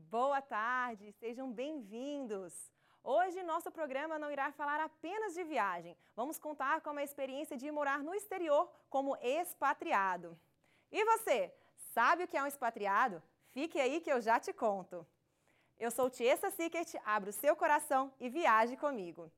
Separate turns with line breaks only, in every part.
Boa tarde, sejam bem-vindos! Hoje, nosso programa não irá falar apenas de viagem. Vamos contar com a experiência de morar no exterior como expatriado. E você, sabe o que é um expatriado? Fique aí que eu já te conto. Eu sou Tiesa Sickert, abra o seu coração e viaje comigo.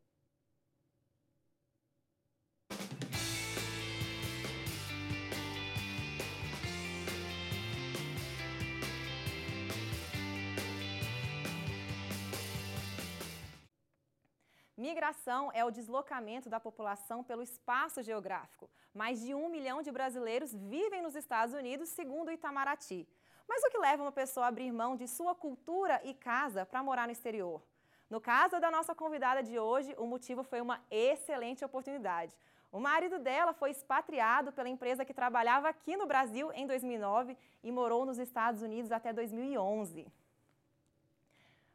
Migração é o deslocamento da população pelo espaço geográfico. Mais de 1 milhão de brasileiros vivem nos Estados Unidos, segundo o Itamaraty. Mas o que leva uma pessoa a abrir mão de sua cultura e casa para morar no exterior? No caso da nossa convidada de hoje, o motivo foi uma excelente oportunidade. O marido dela foi expatriado pela empresa que trabalhava aqui no Brasil em 2009 e morou nos Estados Unidos até 2011.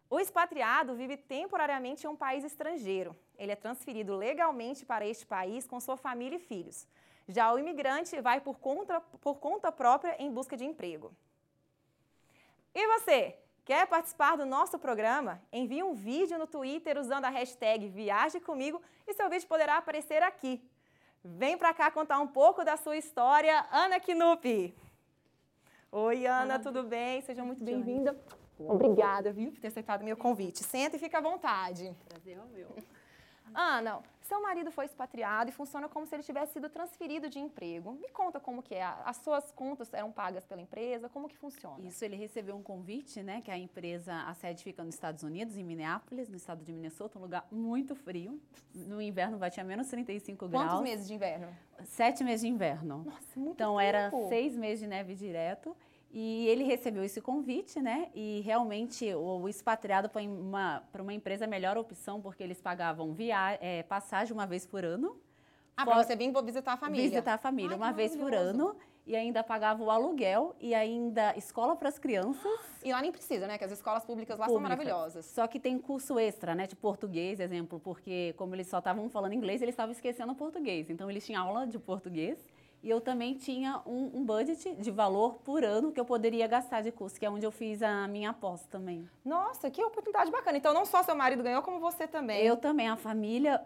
O expatriado vive temporariamente em um país estrangeiro. Ele é transferido legalmente para este país com sua família e filhos. Já o imigrante vai por conta própria em busca de emprego. E você, quer participar do nosso programa? Envie um vídeo no Twitter usando a hashtag Viaje Comigo e seu vídeo poderá aparecer aqui. Vem para cá contar um pouco da sua história, Ana Knupp. Oi, Ana, tudo bem? Seja muito bem-vinda. Obrigada, viu, por ter aceitado o meu convite. Senta e fica à vontade.
Prazer é o meu.
Ana, seu marido foi expatriado e funciona como se ele tivesse sido transferido de emprego. Me conta como que é. As suas contas eram pagas pela empresa? Como que funciona?
Isso, ele recebeu um convite, né, que a empresa, a sede fica nos Estados Unidos, em Minneapolis, no estado de Minnesota, um lugar muito frio. No inverno batia menos 35 graus.
Quantos meses de inverno?
7 meses de inverno.
Nossa, muito
Então,
tempo.
era 6 meses de neve direto. E ele recebeu esse convite, né? E realmente o expatriado para uma empresa é a melhor opção, porque eles pagavam passagem uma vez por ano.
Para você vir visitar a família.
Visitar a família uma vez por ano. E ainda pagava o aluguel e ainda escola para as crianças.
E lá nem precisa, né? Que as escolas públicas lá são maravilhosas.
Só que tem curso extra, né? De português, exemplo, porque como eles só estavam falando inglês, eles estavam esquecendo o português. Então, eles tinham aula de português. E eu também tinha um budget de valor por ano que eu poderia gastar de curso, que é onde eu fiz a minha aposta também.
Nossa, que oportunidade bacana. Então, não só seu marido ganhou, como você também.
Eu também. A família,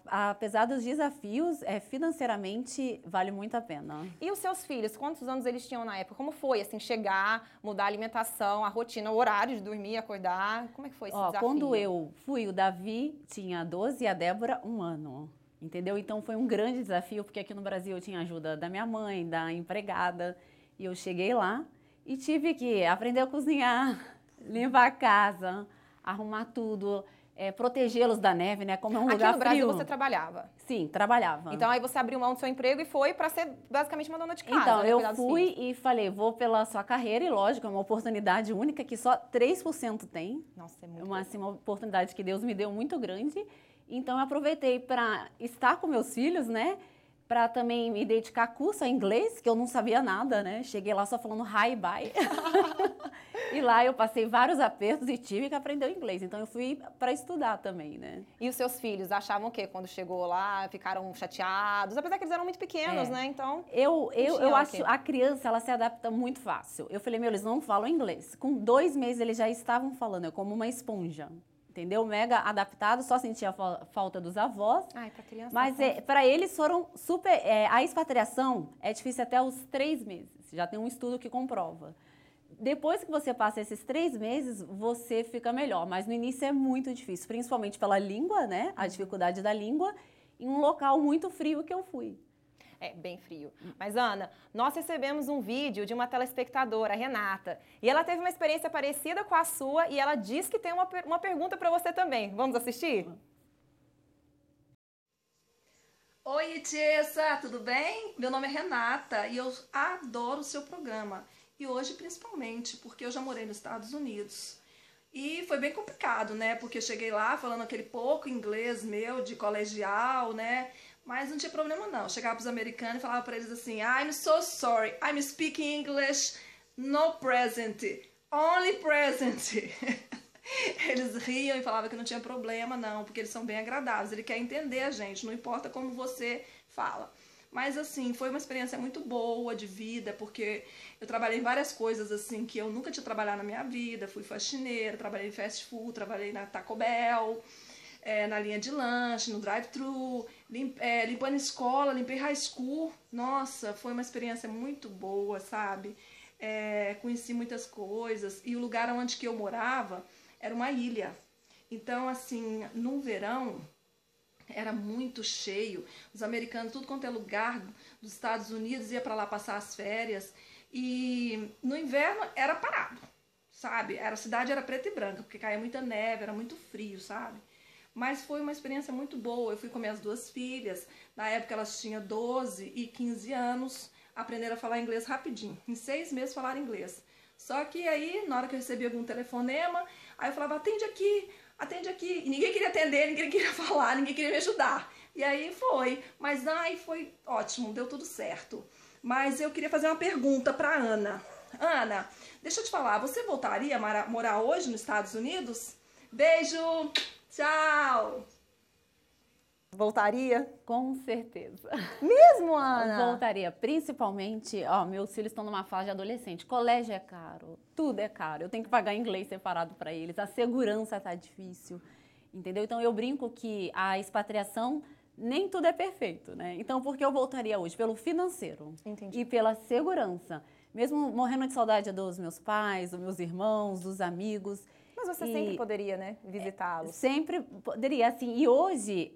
apesar dos desafios, financeiramente vale muito a pena.
E os seus filhos, quantos anos eles tinham na época? Como foi, assim, chegar, mudar a alimentação, a rotina, o horário de dormir, acordar? Como é que foi esse desafio?
Quando eu fui, o Davi tinha 12 e a Débora 1 ano. Entendeu? Então foi um grande desafio, porque aqui no Brasil eu tinha ajuda da minha mãe, da empregada, e eu cheguei lá e tive que aprender a cozinhar, limpar a casa, arrumar tudo, protegê-los da neve, né? Como é um lugar frio.
Aqui no Brasil você trabalhava?
Sim, trabalhava.
Então aí você abriu mão do seu emprego e foi para ser basicamente uma dona de casa.
Então,
né?
eu fui e falei, vou pela sua carreira, e lógico, é uma oportunidade única que só 3% tem.
Nossa, é muito
uma oportunidade que Deus me deu muito grande. Então, eu aproveitei para estar com meus filhos, né? Para também me dedicar a curso a inglês, que eu não sabia nada, né? Cheguei lá só falando hi, bye. E lá eu passei vários apertos e tive que aprender o inglês. Então, eu fui para estudar também, né?
E os seus filhos achavam o quê? Quando chegou lá, ficaram chateados? Apesar que eles eram muito pequenos, né? Então,
eu acho a criança, ela se adapta muito fácil. Eu falei, eles não falam inglês. Com 2 meses, eles já estavam falando. É como uma esponja. Entendeu? Mega adaptado, só sentia falta dos avós.
Ai, pra criança.
Mas para eles foram super... a expatriação é difícil até os 3 meses. Já tem um estudo que comprova. Depois que você passa esses 3 meses, você fica melhor. Mas no início é muito difícil, principalmente pela língua, né? A dificuldade da língua, em um local muito frio que eu fui.
É, bem frio. Mas, Ana, nós recebemos um vídeo de uma telespectadora, a Renata, e ela teve uma experiência parecida com a sua e ela diz que tem uma pergunta para você também. Vamos assistir?
Oi, Tiesa, tudo bem? Meu nome é Renata e eu adoro o seu programa. E hoje, principalmente, porque eu já morei nos Estados Unidos. E foi bem complicado, né? Porque eu cheguei lá falando aquele pouco inglês meu de colegial, né? Mas não tinha problema não. Eu chegava para os americanos e falava para eles assim, I'm so sorry, I'm speaking English, no present, only present. Eles riam e falavam que não tinha problema não, porque eles são bem agradáveis. Ele quer entender a gente, não importa como você fala. Mas, assim, foi uma experiência muito boa de vida, porque eu trabalhei em várias coisas, assim, que eu nunca tinha trabalhado na minha vida. Fui faxineira, trabalhei em fast food, trabalhei na Taco Bell, na linha de lanche, no drive-thru, limpando escola, limpei high school. Nossa, foi uma experiência muito boa, sabe? Conheci muitas coisas. E o lugar onde que eu morava era uma ilha. Então, assim, no verão era muito cheio. Os americanos, tudo quanto é lugar dos Estados Unidos, ia para lá passar as férias. E no inverno era parado, sabe? A cidade era preta e branca, porque caía muita neve, era muito frio, sabe? Mas foi uma experiência muito boa. Eu fui com minhas duas filhas. Na época elas tinham 12 e 15 anos. Aprenderam a falar inglês rapidinho. Em 6 meses falaram inglês. Só que aí, na hora que eu recebi algum telefonema, aí eu falava, atende aqui. E ninguém queria atender, ninguém queria falar, ninguém queria me ajudar. E aí foi. Mas aí foi ótimo, deu tudo certo. Mas eu queria fazer uma pergunta para Ana. Ana, deixa eu te falar, você voltaria a morar hoje nos Estados Unidos? Beijo! Tchau!
Voltaria?
Com certeza.
Mesmo, Ana?
Voltaria, principalmente, meus filhos estão numa fase de adolescente, colégio é caro, tudo é caro, eu tenho que pagar inglês separado para eles, a segurança tá difícil, entendeu? Então eu brinco que a expatriação, nem tudo é perfeito, né? Então por que eu voltaria hoje? Pelo financeiro.
Entendi.
E pela segurança, mesmo morrendo de saudade dos meus pais, dos meus irmãos, dos amigos.
Mas você sempre poderia, né, visitá-los?
Sempre poderia, assim. E hoje,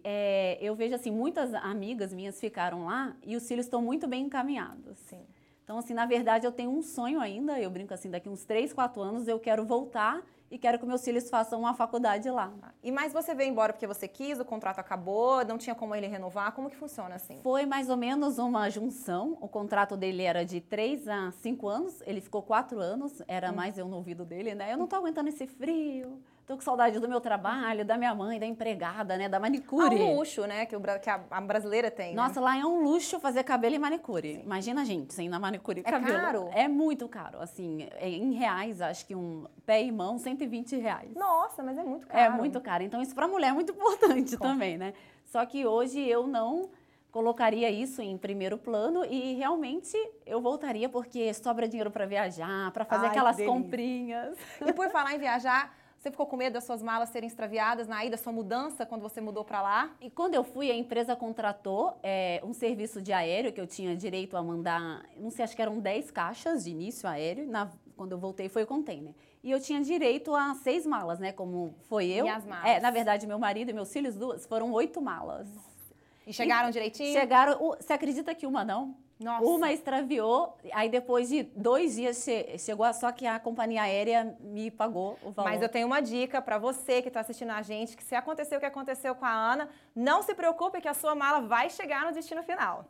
eu vejo, assim, muitas amigas minhas ficaram lá e os filhos estão muito bem encaminhados.
Sim.
Então, assim, na verdade, eu tenho um sonho ainda, eu brinco assim, daqui uns 3, 4 anos eu quero voltar e quero que meus filhos façam uma faculdade lá.
Mas você veio embora porque você quis, o contrato acabou, não tinha como ele renovar, como que funciona assim?
Foi mais ou menos uma junção, o contrato dele era de 3 a 5 anos, ele ficou 4 anos, era mais eu no ouvido dele, né? Eu não tô aguentando esse frio, tô com saudade do meu trabalho, da minha mãe, da empregada, né? Da manicure.
Um luxo, né? Que a brasileira tem.
Nossa,
né?
lá é um luxo fazer cabelo e manicure. Sim. Imagina a gente sem ir na manicure e cabelo.
É caro?
É muito caro. Assim, em reais, acho que um pé e mão, R$120.
Nossa, mas é muito caro.
É muito caro. Então, isso para mulher é muito importante também, né? Só que hoje eu não colocaria isso em primeiro plano e realmente eu voltaria porque sobra dinheiro para viajar, para fazer aquelas comprinhas.
E por falar em viajar, você ficou com medo das suas malas serem extraviadas na ida, sua mudança, quando você mudou para lá?
E quando eu fui, a empresa contratou um serviço de aéreo que eu tinha direito a mandar, não sei, acho que eram 10 caixas de início aéreo. Quando eu voltei foi o container. E eu tinha direito a 6 malas, né? Como foi eu.
E as malas?
Na verdade, meu marido e meus filhos, foram 8 malas.
Nossa. E chegaram direitinho?
Chegaram. Você acredita que uma não?
Nossa.
Uma extraviou, aí depois de 2 dias chegou, só que a companhia aérea me pagou o valor.
Mas eu tenho uma dica para você que está assistindo a gente, que se acontecer o que aconteceu com a Ana, não se preocupe que a sua mala vai chegar no destino final.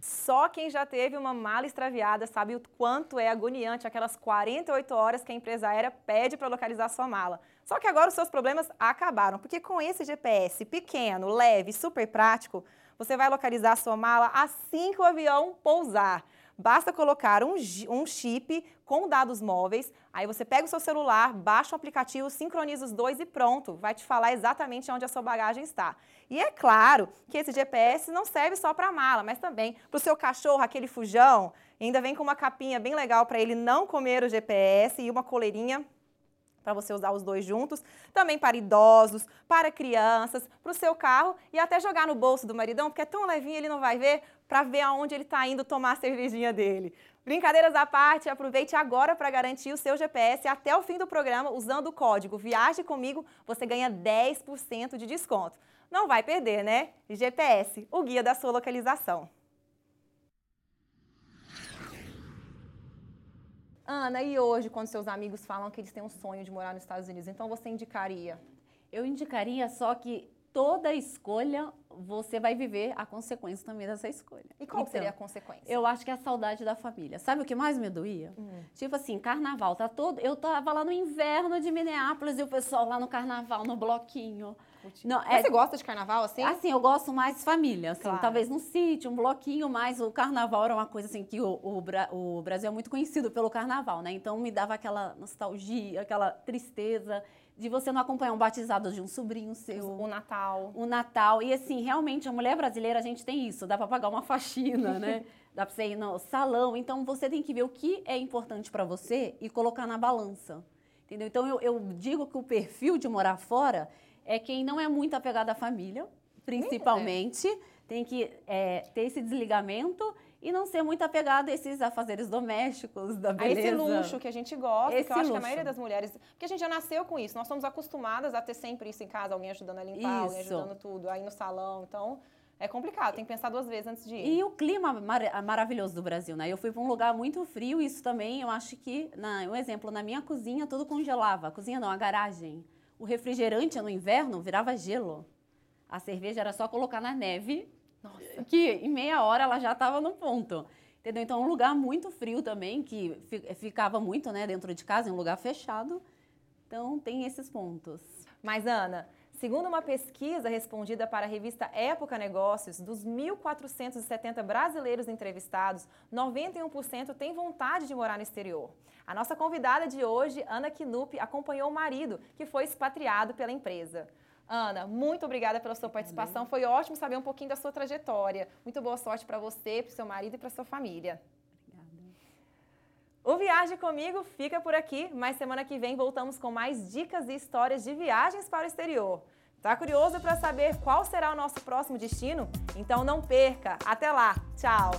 Só quem já teve uma mala extraviada sabe o quanto é agoniante aquelas 48 horas que a empresa aérea pede para localizar sua mala. Só que agora os seus problemas acabaram, porque com esse GPS pequeno, leve, super prático, você vai localizar a sua mala assim que o avião pousar. Basta colocar um chip com dados móveis, aí você pega o seu celular, baixa o aplicativo, sincroniza os dois e pronto, vai te falar exatamente onde a sua bagagem está. E é claro que esse GPS não serve só para a mala, mas também para o seu cachorro, aquele fujão, ainda vem com uma capinha bem legal para ele não comer o GPS e uma coleirinha para você usar os dois juntos, também para idosos, para crianças, para o seu carro e até jogar no bolso do maridão, porque é tão levinho, ele não vai ver, para ver aonde ele está indo tomar a cervejinha dele. Brincadeiras à parte, aproveite agora para garantir o seu GPS até o fim do programa, usando o código Viaje Comigo, você ganha 10% de desconto. Não vai perder, né? GPS, o guia da sua localização. Ana, e hoje, quando seus amigos falam que eles têm um sonho de morar nos Estados Unidos, então você indicaria?
Eu indicaria, só que toda escolha, você vai viver a consequência também dessa escolha.
E qual seria a consequência?
Eu acho que é a saudade da família. Sabe o que mais me doía? Tipo assim, carnaval, eu tava lá no inverno de Minneapolis e o pessoal lá no carnaval, no bloquinho. Não,
Mas você gosta de carnaval, assim?
Assim, eu gosto mais de família, assim,
Claro.
talvez num sítio, um bloquinho, mas o carnaval era uma coisa assim que o Brasil é muito conhecido pelo carnaval, né? Então me dava aquela nostalgia, aquela tristeza de você não acompanhar um batizado de um sobrinho seu.
O Natal.
O Natal. E assim, realmente, a mulher brasileira, a gente tem isso, dá pra pagar uma faxina, né? Dá pra você ir no salão. Então, você tem que ver o que é importante pra você e colocar na balança. Entendeu? Então, eu digo que o perfil de morar fora é quem não é muito apegado à família, principalmente. Tem que ter esse desligamento e não ser muito apegado a esses afazeres domésticos, da
A
beleza.
esse luxo que a gente gosta,
Esse
que eu acho que a
luxo.
maioria das mulheres... Porque a gente já nasceu com isso, nós somos acostumadas a ter sempre isso em casa, alguém ajudando a limpar, alguém
Isso.
ajudando tudo, aí no salão, então é complicado, tem que pensar 2 vezes antes de ir.
E o clima maravilhoso do Brasil, né? Eu fui para um lugar muito frio, isso também, eu acho que, um exemplo, na minha cozinha tudo congelava. A cozinha não, a garagem. O refrigerante no inverno virava gelo. A cerveja era só colocar na neve,
Nossa.
que em meia hora ela já estava no ponto. Entendeu? Então, um lugar muito frio também, que ficava muito, né, dentro de casa, em um lugar fechado. Então, tem esses pontos.
Mas, Ana, segundo uma pesquisa respondida para a revista Época Negócios, dos 1.470 brasileiros entrevistados, 91% têm vontade de morar no exterior. A nossa convidada de hoje, Ana Knupp, acompanhou o marido, que foi expatriado pela empresa. Ana, muito obrigada pela sua participação. Foi ótimo saber um pouquinho da sua trajetória. Muito boa sorte para você, para o seu marido e para sua família.
Obrigada.
O Viaje Comigo fica por aqui, mas semana que vem voltamos com mais dicas e histórias de viagens para o exterior. Tá curioso para saber qual será o nosso próximo destino? Então não perca! Até lá! Tchau!